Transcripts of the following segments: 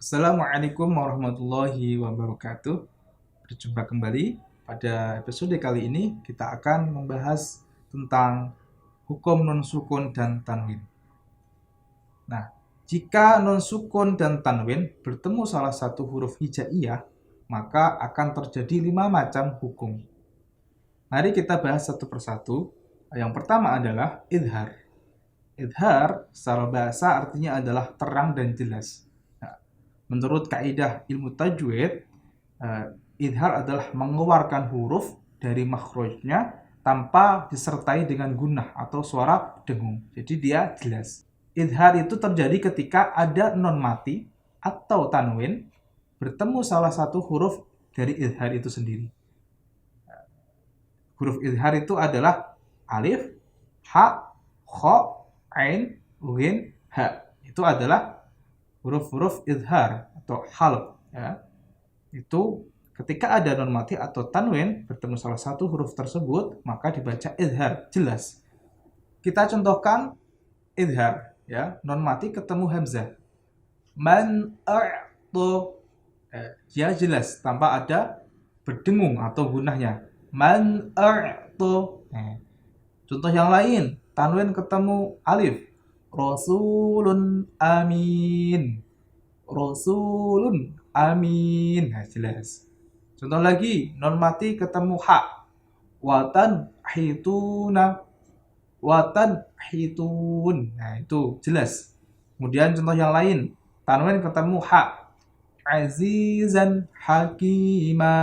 Assalamualaikum warahmatullahi wabarakatuh. Berjumpa kembali. Pada episode kali ini kita akan membahas tentang hukum non sukun dan tanwin. Nah, jika non sukun dan tanwin bertemu salah satu huruf hijaiyah, maka akan terjadi 5 macam hukum. Mari kita bahas satu persatu. Yang pertama adalah idhar. Idhar secara bahasa artinya adalah terang dan jelas. Nah, menurut kaidah ilmu tajwid, idhar adalah mengeluarkan huruf dari makhrajnya tanpa disertai dengan gunnah atau suara dengung. Jadi dia jelas. Idhar itu terjadi ketika ada non mati atau tanwin bertemu salah satu huruf dari idhar itu sendiri. Huruf idhar itu adalah alif, ha, kha, ain, ghin, ha. Itu adalah huruf-huruf idhar atau halq, ya. Itu ketika ada non mati atau tanwin bertemu salah satu huruf tersebut, maka dibaca idhar, jelas. Kita contohkan idhar, ya. Non mati ketemu hamzah. Man a'tu. Dia jelas tanpa ada berdengung atau gunahnya. Man a'tu. Contoh yang lain, tanwin ketemu alif. Rasulun amin. Rasulun amin. Nah, jelas. Contoh lagi, non mati ketemu ha. Watan hituna. Watan hitun. Nah, itu jelas. Kemudian contoh yang lain, tanwin ketemu ha. Azizan hakima.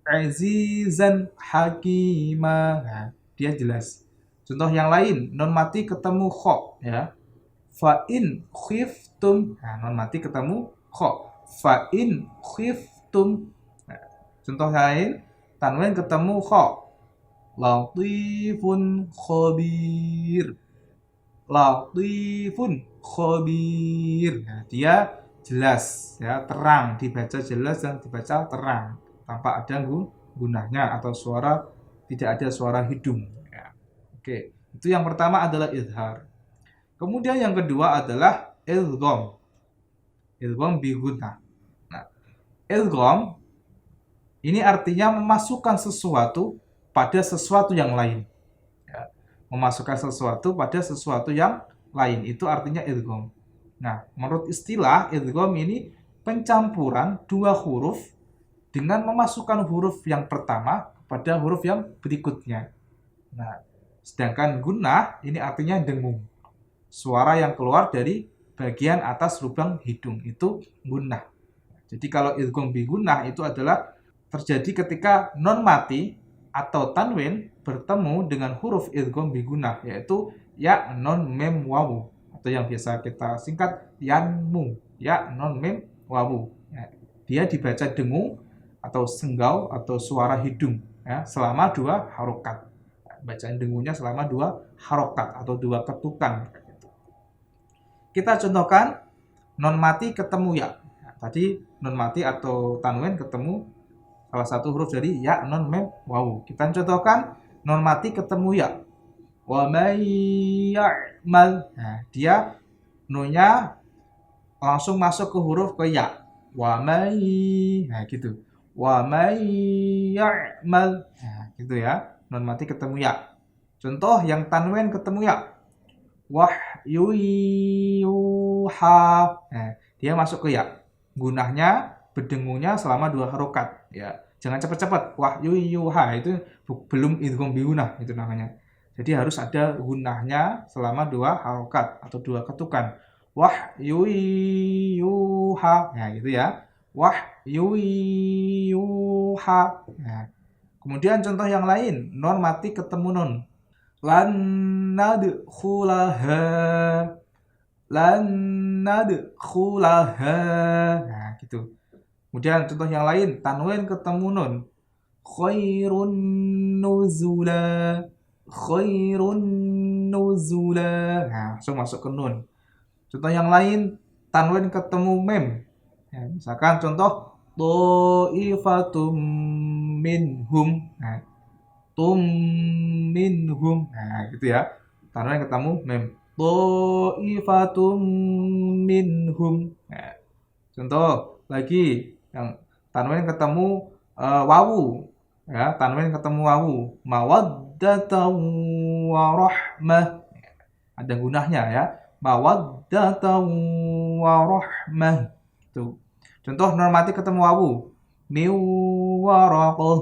Azizan hakima. Nah, dia jelas. Contoh yang lain, non mati ketemu kho, ya. Fa in khiftum. Nah, non mati ketemu kho. Fa in khiftum. Nah, contoh lain, tanwin ketemu kho. Latifun khabir. Latifun khabir. Nah, dia jelas, ya, terang, dibaca jelas dan dibaca terang tanpa ada gunahnya atau suara, tidak ada suara hidung, ya. Oke, itu yang pertama adalah izhar. Kemudian yang kedua adalah idgham. Idgham bi gunnah. Nah, idgham ini artinya memasukkan sesuatu pada sesuatu yang lain, ya. Memasukkan sesuatu pada sesuatu yang lain, itu artinya idgham. Nah, menurut istilah, idgham ini pencampuran dua huruf dengan memasukkan huruf yang pertama pada huruf yang berikutnya. Nah, sedangkan gunnah ini artinya dengung. Suara yang keluar dari bagian atas lubang hidung itu gunnah. Jadi kalau idgham bi gunnah itu adalah terjadi ketika non mati atau tanwin bertemu dengan huruf idgham bi gunnah, yaitu ya, non, mem, wawu, atau yang biasa kita singkat yanmu, ya, non, mem, wawu. Ya, dia dibaca dengung atau senggau atau suara hidung, ya, selama 2 harokat. Bacaan dengungnya selama 2 harokat atau 2 ketukan. Kita contohkan non mati ketemu ya. Nah, tadi non mati atau tanwin ketemu salah satu huruf dari ya, non, mem, wawu. Kita contohkan non mati ketemu ya. Wa may ya'mal. Nah, dia nunya langsung masuk ke huruf ke ya. Wa may. Nah, gitu. Wa may ya'mal. Nah, gitu ya. Non mati ketemu ya. Contoh yang tanwin ketemu ya. Wahyu yuha. Nah, dia masuk ke ya. Gunahnya berdengungnya selama 2 harokat, ya. Jangan cepat-cepat. Wahyu yuha itu belum idgham bi gunnah itu namanya. Jadi harus ada gunahnya selama 2 harokat atau 2 ketukan. Wahyu yuha. Nah, gitu ya. Wahyu yuha. Nah, kemudian contoh yang lain, non mati ketemu nun. Lan nadkhulaha. Lan nadkhulaha. Nah, gitu. Kemudian contoh yang lain, tanwin ketemu nun. Khairun nuzula. Khairun nuzula. Nah, langsung masuk ke nun. Contoh yang lain, tanwin ketemu mem. Ya, misalkan contoh Ta'ifatum minhum. Nah, tum minhum. Nah, gitu ya. Tanwin ketemu mem. Ta'ifatum minhum. Nah, Contoh lagi yang tanwin ketemu wawu, ya, tanwin ketemu wawu, mawaddatan warahmah. Ada gunahnya ya. Mawaddatan warahmah. Tuh. Contoh normatif ketemu wawu. Miwaraqah.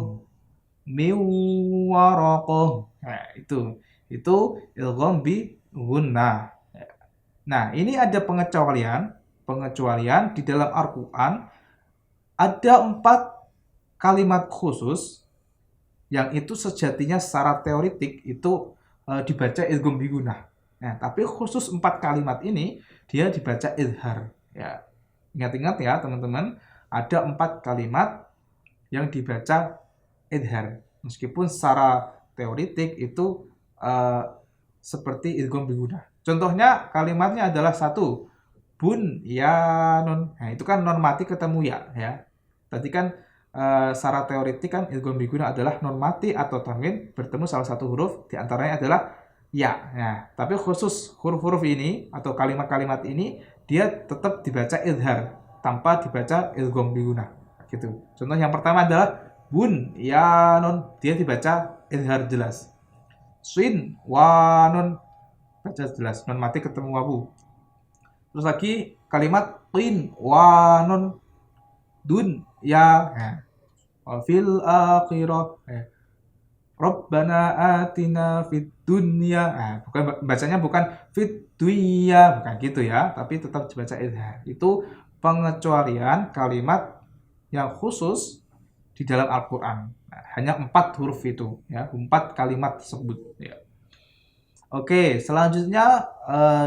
Miwaraqah. Nah, itu. Itu idgham bi gunnah. Nah, ini ada pengecualian di dalam Al-Qur'an ada 4 kalimat khusus yang itu sejatinya secara teoretik itu dibaca idgham bi gunnah. Nah, tapi khusus 4 kalimat ini dia dibaca izhar. Ya. Ingat-ingat ya, teman-teman, ada 4 kalimat yang dibaca izhar. Meskipun secara teoretik itu seperti idgham bi gunnah. Contohnya kalimatnya adalah 1, bunyanun. Nah, itu kan non mati ketemu ya. Tadi kan secara teoretik kan idgham bi gunnah adalah non mati atau tanwin bertemu salah satu huruf, di antaranya adalah ya. Nah, tapi khusus huruf-huruf ini atau kalimat-kalimat ini dia tetap dibaca izhar tanpa dibaca idgham bi gunnah. Gitu. Contoh yang pertama adalah bunyanun, dia dibaca izhar jelas. Sin wanun, baca jelas, non mati ketemu wawu. Terus lagi kalimat qin wanun dun ya. Fil akhirah Rabbana atina fid dunya. Bukan bacanya bukan fid dunya, bukan gitu ya, tapi tetap dibaca izhar. Itu pengecualian kalimat yang khusus di dalam Al-Qur'an. Nah, hanya 4 huruf itu ya, 4 kalimat tersebut ya. Oke, selanjutnya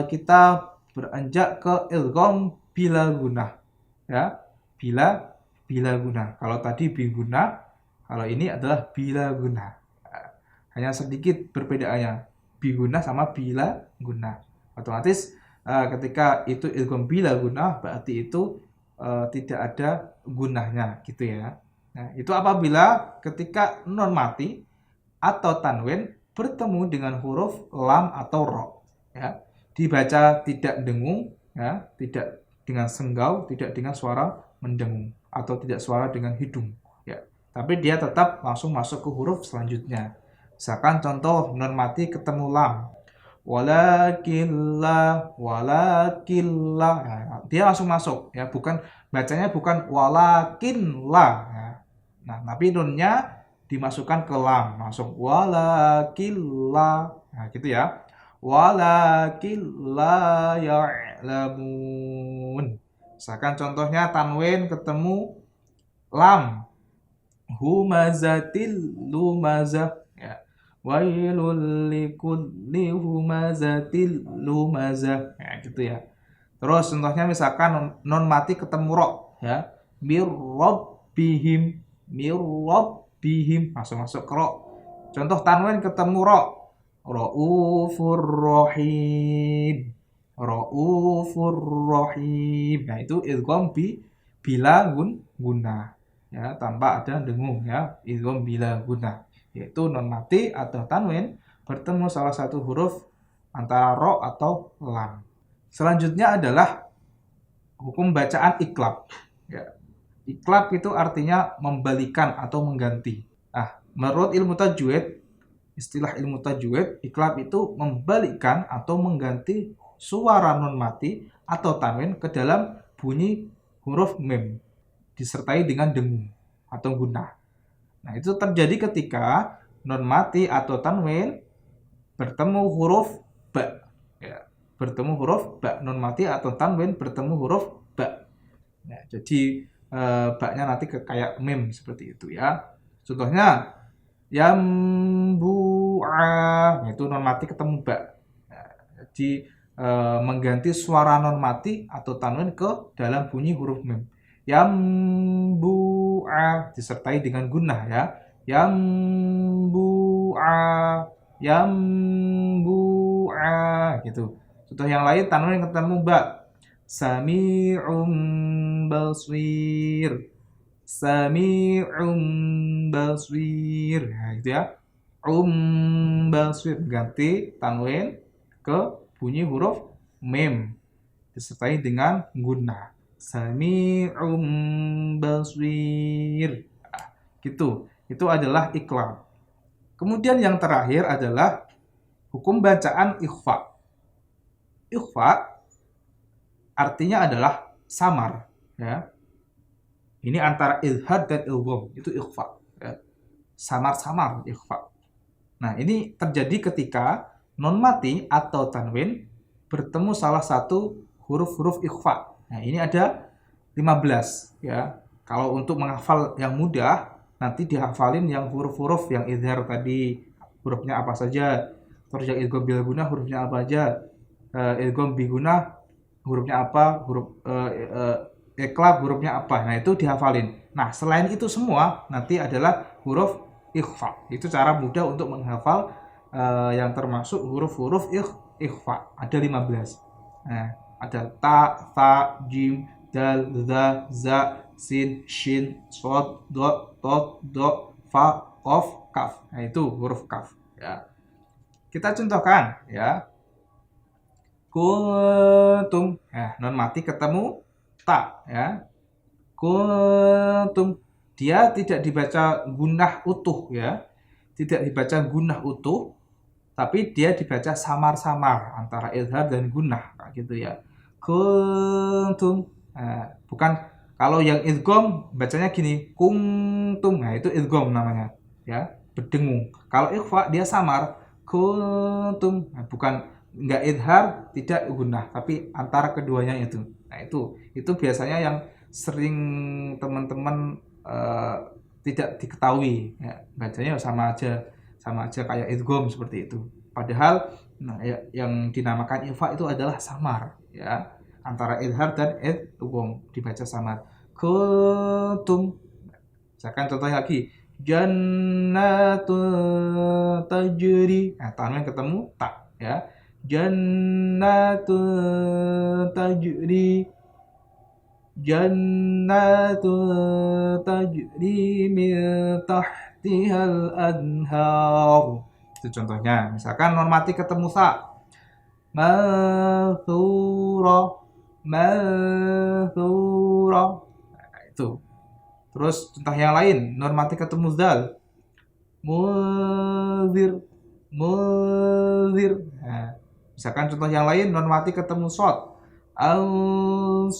kita beranjak ke idgham bila gunnah. Ya, bila gunnah. Kalau tadi bi gunnah, kalau ini adalah bila gunnah. Hanya sedikit perbedaannya. Bi gunnah sama bila gunnah. Otomatis ketika itu idgham bila gunnah berarti itu tidak ada gunnahnya gitu ya. Nah, itu apabila ketika non mati atau tanwin bertemu dengan huruf lam atau ro, ya, dibaca tidak dengung, ya, tidak dengan senggau, tidak dengan suara mendengung atau tidak suara dengan hidung, ya, tapi dia tetap langsung masuk ke huruf selanjutnya. Misalkan contoh non mati ketemu lam, walakin la, ya, dia langsung masuk, ya, bukan bacanya bukan walakin la, ya. Nah, tapi nunnya dimasukkan ke lam, langsung walakilla. Nah, gitu ya. Walakilla ya'lamun. Misalkan contohnya tanwin ketemu lam. Humazatil lumazah. Ya. Wailul likulli humazatil lumazah. Ya, gitu ya. Terus contohnya misalkan non mati ketemu ro, ya. Mirrabbihim. Mirrabbihim, masuk ke ro. Contoh tanwin ketemu ro, raufur rahim, raufur rahim. Nah, itu idgham bila gunnah, ya, tanpa ada dengung, ya, idgham bila gunnah, yaitu non mati atau tanwin bertemu salah satu huruf antara ro atau lam. Selanjutnya adalah hukum bacaan iklab, ya. Iklab itu artinya membalikan atau mengganti. Nah, menurut ilmu tajwid, istilah ilmu tajwid, iklab itu membalikan atau mengganti suara non mati atau tanwin ke dalam bunyi huruf mim disertai dengan dengung atau gunnah. Nah, itu terjadi ketika non mati atau tanwin bertemu huruf ba. Ya, bertemu huruf ba, non mati atau tanwin bertemu huruf ba. Nah, jadi baknya nanti kayak meme seperti itu ya. Contohnya yambu'a, itu non mati ketemu bak. Nah, jadi mengganti suara non mati atau tanwin ke dalam bunyi huruf mem. Yambu'a disertai dengan gunnah ya. Yambu'a, yambu'a gitu. Contoh yang lain tanwin ketemu bak. Sami'un basir, sami'un basir. Nah, gitu ya. Basir ganti tanwin ke bunyi huruf mim disertai dengan gunnah. Sami'um basir. Nah, gitu. Itu adalah iqlab. Kemudian yang terakhir adalah hukum bacaan ikhfa. Ikhfa artinya adalah samar, ya. Ini antara izhar dan idgham, itu ikhfa, ya. Samar-samar ikhfa. Nah, ini terjadi ketika non mati atau tanwin bertemu salah satu huruf-huruf ikhfa. Nah, ini ada 15, ya. Kalau untuk menghafal yang mudah, nanti dihafalin yang huruf-huruf yang izhar tadi, hurufnya apa saja. Terus yang idgham bil gunnah hurufnya apa aja. Idgham bi gunnah hurufnya apa, huruf iqlab hurufnya apa. Nah, itu dihafalin. Nah, selain itu semua nanti adalah huruf ikhfa. Itu cara mudah untuk menghafal yang termasuk huruf-huruf ikhfa. Ada 15. Nah, ada ta, tha, jim, dal, za, za, sin, shin, shod, do, to, do, fa, qaf, kaf. Nah, itu huruf kaf, ya. Kita contohkan, ya. Kuntum. Nah, non mati ketemu ta, ya. Kuntum. Dia tidak dibaca gunnah utuh, ya. Tidak dibaca gunnah utuh, tapi dia dibaca samar-samar antara izhar dan gunnah, gitu ya. Kuntum. Nah, bukan kalau yang idgham bacanya gini, kuntum. Nah, itu idgham namanya, ya, berdengung. Kalau ikhfa dia samar, kuntum. Nah, bukan enggak izhar, tidak gunnah, tapi antara keduanya itu. Nah, itu biasanya yang sering teman-teman tidak diketahui, ya. Bacanya sama aja kayak idgham seperti itu. Padahal nah, yang dinamakan ikhfa itu adalah samar, ya, antara izhar dan idgham, dibaca samar. Kuntum. Misalkan contohnya lagi, jannatun tajri. Nah, tanwin ketemu ta, ya. Jannatun tajri. Jannatun tajri min tahtihal anhar. Itu contohnya. Misalkan non mati ketemu sa. Mathura. Mathura. Nah, itu. Terus contoh yang lain, non mati ketemu zal. Mudhir. Mudhir. Nah, misalkan contoh yang lain, non mati ketemu sod. Ansori,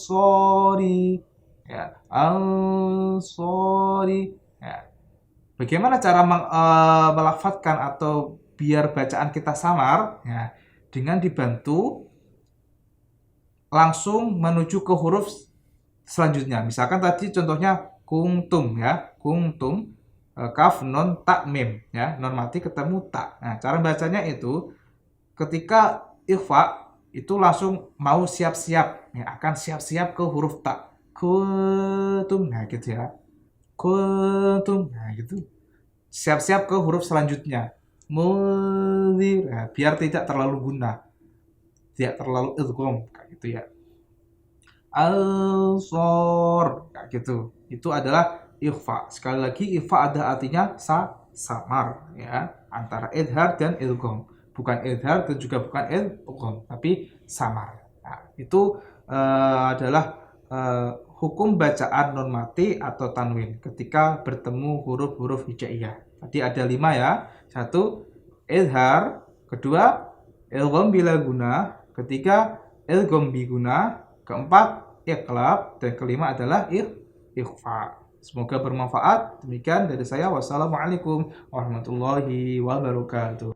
ya, ansori, ya. Bagaimana cara melafadzkan atau biar bacaan kita samar, ya, dengan dibantu langsung menuju ke huruf selanjutnya. Misalkan tadi contohnya kungtum, ya, kungtum, kaf non ta mim, ya, non mati ketemu ta. Nah, cara bacanya itu ketika ikhfa itu langsung mau siap-siap, ya, akan siap-siap ke huruf ta. Kuntum, nah gitu ya. Kuntum, nah gitu. Siap-siap ke huruf selanjutnya. Mudhir, nah, biar tidak terlalu gunnah, tidak terlalu idgham, kayak gitu ya. Al-sor, kayak gitu. Itu adalah ikhfa. Sekali lagi ikhfa ada artinya samar, ya, antara izhar dan idgham. Bukan izhar dan juga bukan idgham, tapi samar. Nah, itu adalah hukum bacaan non mati atau tanwin ketika bertemu huruf-huruf hijaiyah. Tadi ada 5, ya. 1 izhar, kedua idgham bila gunnah, ketiga idgham bi gunnah, keempat iqlab, dan kelima adalah ikhfa. Semoga bermanfaat. Demikian dari saya. Wassalamualaikum warahmatullahi wabarakatuh.